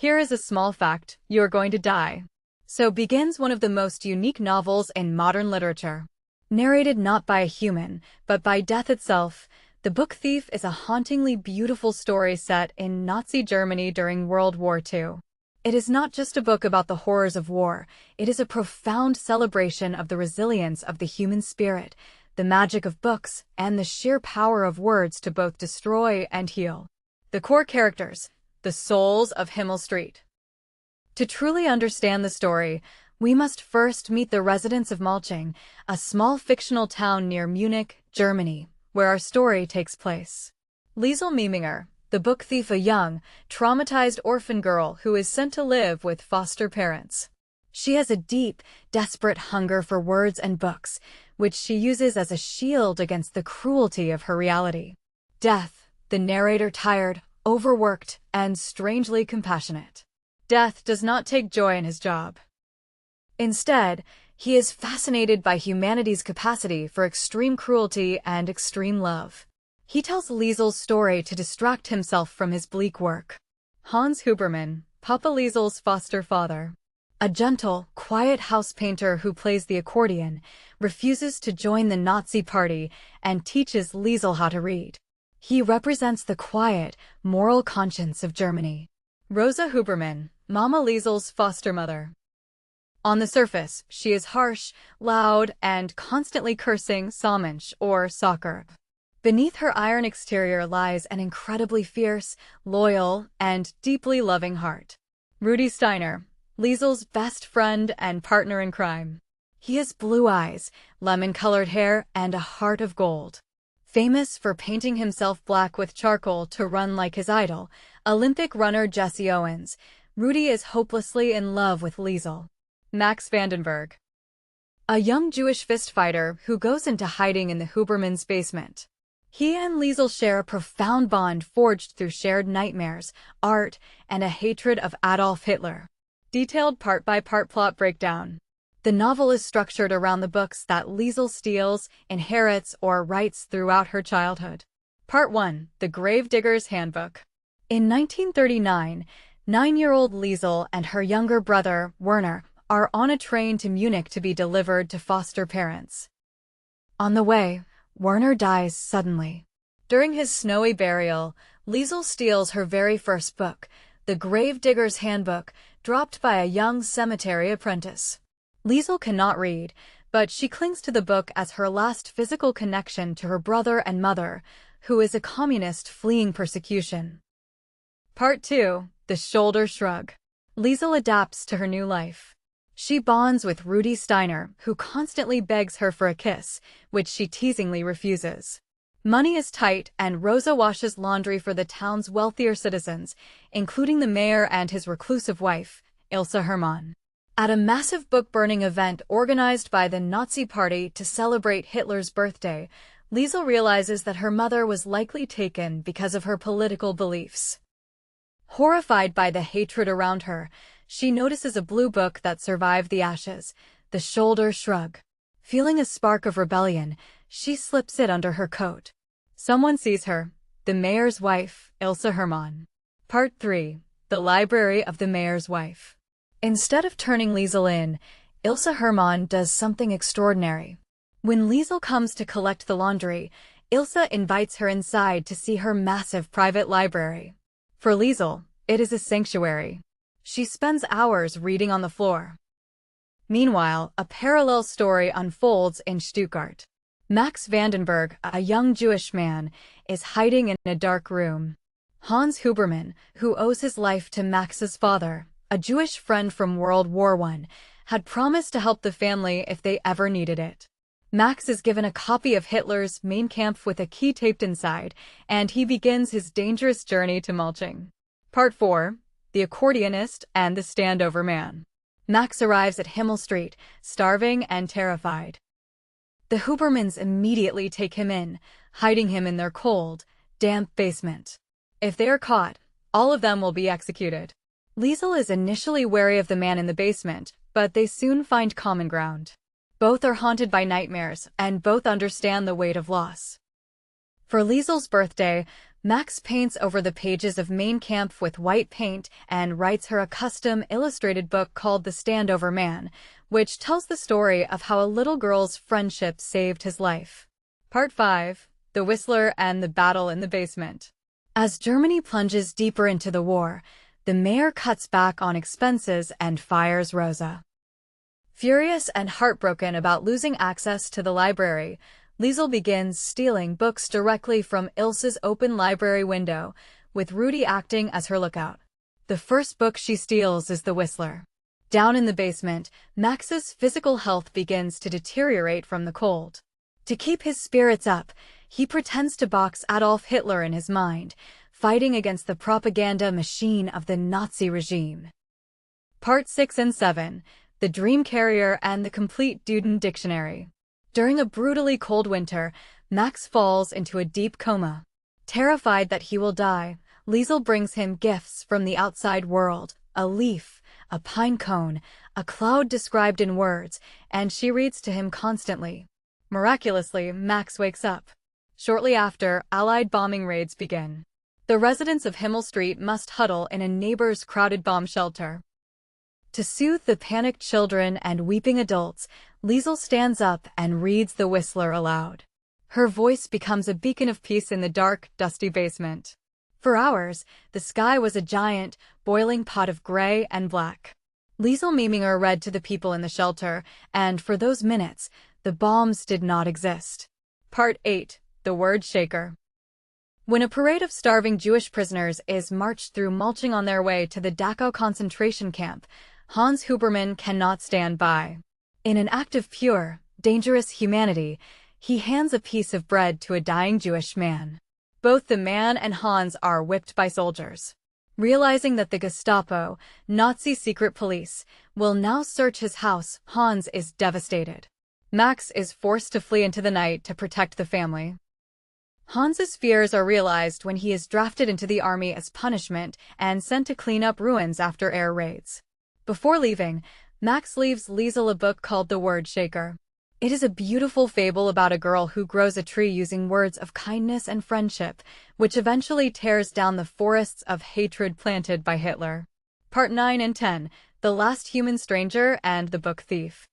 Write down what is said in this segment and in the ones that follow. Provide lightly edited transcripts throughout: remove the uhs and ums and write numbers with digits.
Here is a small fact: you are going to die. So begins one of the most unique novels in modern literature. Narrated not by a human, but by death itself, The Book Thief is a hauntingly beautiful story set in Nazi Germany during World War II. It is not just a book about the horrors of war, it is a profound celebration of the resilience of the human spirit, the magic of books, and the sheer power of words to both destroy and heal. The core characters, the souls of Himmel Street. To truly understand the story, we must first meet the residents of Molching, a small fictional town near Munich, Germany, where our story takes place. Liesel Meminger, the book thief, a young, traumatized orphan girl who is sent to live with foster parents. She has a deep, desperate hunger for words and books, which she uses as a shield against the cruelty of her reality. Death, the narrator, tired, overworked, and strangely compassionate. Death does not take joy in his job. Instead, he is fascinated by humanity's capacity for extreme cruelty and extreme love. He tells Liesel's story to distract himself from his bleak work. Hans Huberman, Papa Liesel's foster father. A gentle, quiet house painter who plays the accordion, refuses to join the Nazi party and teaches Liesel how to read. He represents the quiet, moral conscience of Germany. Rosa Huberman, Mama Liesel's foster mother. On the surface, she is harsh, loud, and constantly cursing Samensch or soccer. Beneath her iron exterior lies an incredibly fierce, loyal, and deeply loving heart. Rudi Steiner, Liesel's best friend and partner in crime. He has blue eyes, lemon-colored hair, and a heart of gold. Famous for painting himself black with charcoal to run like his idol, Olympic runner Jesse Owens, Rudi is hopelessly in love with Liesel. Max Vandenberg, a young Jewish fistfighter who goes into hiding in the Hubermans' basement. He and Liesel share a profound bond forged through shared nightmares, art, and a hatred of Adolf Hitler. Detailed part-by-part plot breakdown. The novel is structured around the books that Liesel steals, inherits, or writes throughout her childhood. Part 1. The Gravedigger's Handbook. In 1939, 9-year-old Liesel and her younger brother, Werner, are on a train to Munich to be delivered to foster parents. On the way, Werner dies suddenly. During his snowy burial, Liesel steals her very first book, The Gravedigger's Handbook, dropped by a young cemetery apprentice. Liesel cannot read, but she clings to the book as her last physical connection to her brother and mother, who is a communist fleeing persecution. Part 2. The Shoulder Shrug. Liesel adapts to her new life. She bonds with Rudi Steiner, who constantly begs her for a kiss, which she teasingly refuses. Money is tight, and Rosa washes laundry for the town's wealthier citizens, including the mayor and his reclusive wife, Ilse Hermann. At a massive book-burning event organized by the Nazi Party to celebrate Hitler's birthday, Liesel realizes that her mother was likely taken because of her political beliefs. Horrified by the hatred around her, she notices a blue book that survived the ashes, The Shoulder Shrug. Feeling a spark of rebellion, she slips it under her coat. Someone sees her, the mayor's wife, Ilse Hermann. Part 3. The Library of the Mayor's Wife. Instead of turning Liesel in, Ilse Hermann does something extraordinary. When Liesel comes to collect the laundry, Ilse invites her inside to see her massive private library. For Liesel, it is a sanctuary. She spends hours reading on the floor. Meanwhile, a parallel story unfolds in Stuttgart. Max Vandenberg, a young Jewish man, is hiding in a dark room. Hans Huberman, who owes his life to Max's father, a Jewish friend from World War I, had promised to help the family if they ever needed it. Max is given a copy of Hitler's Mein Kampf with a key taped inside, and he begins his dangerous journey to Molching. Part 4. The Accordionist and the Standover Man. Max arrives at Himmel Street, starving and terrified. The Hubermans immediately take him in, hiding him in their cold, damp basement. If they are caught, all of them will be executed. Liesel is initially wary of the man in the basement, but they soon find common ground. Both are haunted by nightmares, and both understand the weight of loss. For Liesel's birthday, Max paints over the pages of Mein Kampf with white paint and writes her a custom illustrated book called The Standover Man, which tells the story of how a little girl's friendship saved his life. Part 5. The Whistler and the Battle in the Basement. As Germany plunges deeper into the war, the mayor cuts back on expenses and fires Rosa. Furious and heartbroken about losing access to the library, Liesel begins stealing books directly from Ilse's open library window, with Rudy acting as her lookout. The first book she steals is The Whistler. Down in the basement, Max's physical health begins to deteriorate from the cold. To keep his spirits up, he pretends to box Adolf Hitler in his mind, fighting against the propaganda machine of the Nazi regime. Part 6 and 7. The Dream Carrier and the Complete Duden Dictionary. During a brutally cold winter, Max falls into a deep coma. Terrified that he will die, Liesel brings him gifts from the outside world, a leaf, a pine cone, a cloud described in words, and she reads to him constantly. Miraculously, Max wakes up. Shortly after, Allied bombing raids begin. The residents of Himmel Street must huddle in a neighbor's crowded bomb shelter. To soothe the panicked children and weeping adults, Liesel stands up and reads The Whistler aloud. Her voice becomes a beacon of peace in the dark, dusty basement. For hours, the sky was a giant, boiling pot of gray and black. Liesel Meminger read to the people in the shelter, and for those minutes, the bombs did not exist. Part 8. The Word Shaker. When a parade of starving Jewish prisoners is marched through Molching on their way to the Dachau concentration camp, Hans Huberman cannot stand by. In an act of pure, dangerous humanity, he hands a piece of bread to a dying Jewish man. Both the man and Hans are whipped by soldiers. Realizing that the Gestapo, Nazi secret police, will now search his house, Hans is devastated. Max is forced to flee into the night to protect the family. Hans's fears are realized when he is drafted into the army as punishment and sent to clean up ruins after air raids. Before leaving, Max leaves Liesel a book called The Word Shaker. It is a beautiful fable about a girl who grows a tree using words of kindness and friendship, which eventually tears down the forests of hatred planted by Hitler. Part 9 and 10. The Last Human Stranger and the Book Thief.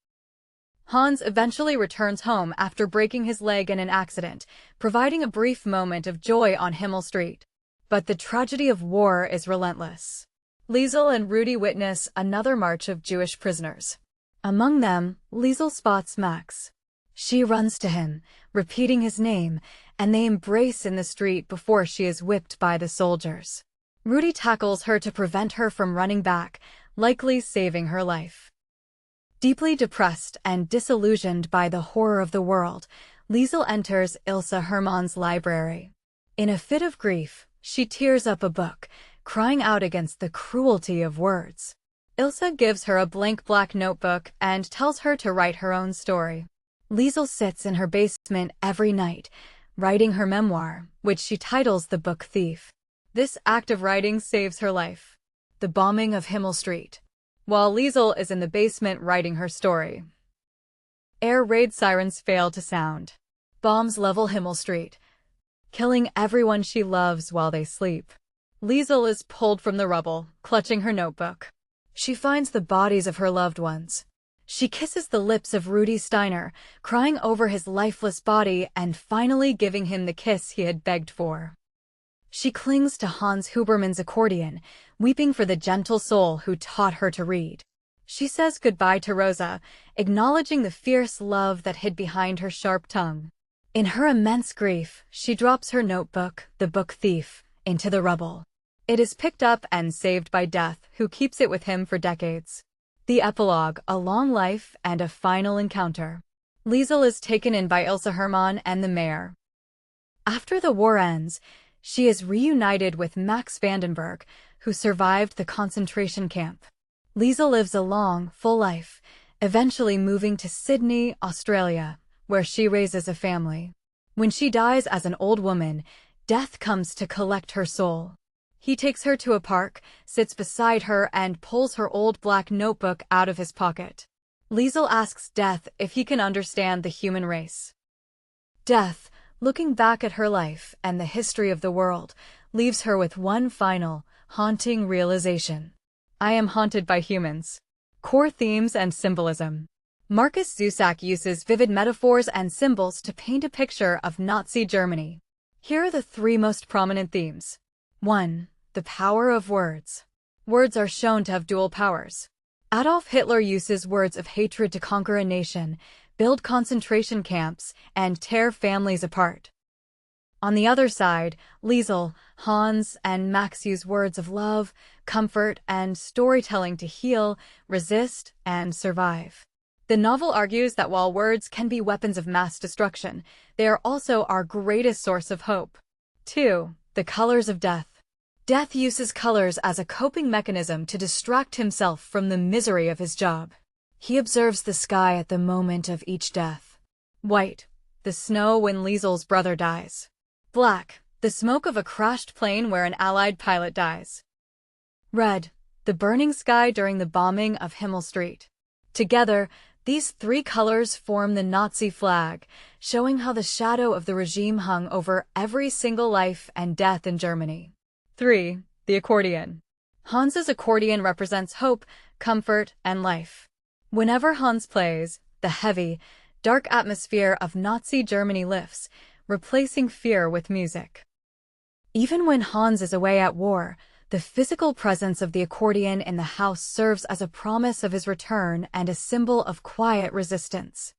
Hans eventually returns home after breaking his leg in an accident, providing a brief moment of joy on Himmel Street. But the tragedy of war is relentless. Liesel and Rudy witness another march of Jewish prisoners. Among them, Liesel spots Max. She runs to him, repeating his name, and they embrace in the street before she is whipped by the soldiers. Rudy tackles her to prevent her from running back, likely saving her life. Deeply depressed and disillusioned by the horror of the world, Liesel enters Ilse Hermann's library. In a fit of grief, she tears up a book, crying out against the cruelty of words. Ilse gives her a blank black notebook and tells her to write her own story. Liesel sits in her basement every night, writing her memoir, which she titles The Book Thief. This act of writing saves her life. The bombing of Himmel Street. While Liesel is in the basement writing her story, air raid sirens fail to sound. Bombs level Himmel Street, killing everyone she loves while they sleep. Liesel is pulled from the rubble, clutching her notebook. She finds the bodies of her loved ones. She kisses the lips of Rudy Steiner, crying over his lifeless body and finally giving him the kiss he had begged for. She clings to Hans Huberman's accordion, weeping for the gentle soul who taught her to read. She says goodbye to Rosa, acknowledging the fierce love that hid behind her sharp tongue. In her immense grief, she drops her notebook, The Book Thief, into the rubble. It is picked up and saved by Death, who keeps it with him for decades. The epilogue, a long life and a final encounter. Liesel is taken in by Ilse Hermann and the mayor. After the war ends, she is reunited with Max Vandenberg, who survived the concentration camp. Liesel lives a long, full life, eventually moving to Sydney, Australia, where she raises a family. When she dies as an old woman, Death comes to collect her soul. He takes her to a park, sits beside her and pulls her old black notebook out of his pocket. Liesel asks Death if he can understand the human race. Death, Looking back at her life and the history of the world leaves her with one final, haunting realization. I am haunted by humans. Core themes and symbolism. Markus Zusak uses vivid metaphors and symbols to paint a picture of Nazi Germany. Here are the three most prominent themes. 1. The power of words. Words are shown to have dual powers. Adolf Hitler uses words of hatred to conquer a nation, build concentration camps, and tear families apart. On the other side, Liesel, Hans, and Max use words of love, comfort, and storytelling to heal, resist, and survive. The novel argues that while words can be weapons of mass destruction, they are also our greatest source of hope. 2. The colors of death. Death uses colors as a coping mechanism to distract himself from the misery of his job. He observes the sky at the moment of each death. White, the snow when Liesel's brother dies. Black, the smoke of a crashed plane where an Allied pilot dies. Red, the burning sky during the bombing of Himmel Street. Together, these three colors form the Nazi flag, showing how the shadow of the regime hung over every single life and death in Germany. 3. The accordion. Hans's accordion represents hope, comfort, and life. Whenever Hans plays, the heavy, dark atmosphere of Nazi Germany lifts, replacing fear with music. Even when Hans is away at war, the physical presence of the accordion in the house serves as a promise of his return and a symbol of quiet resistance.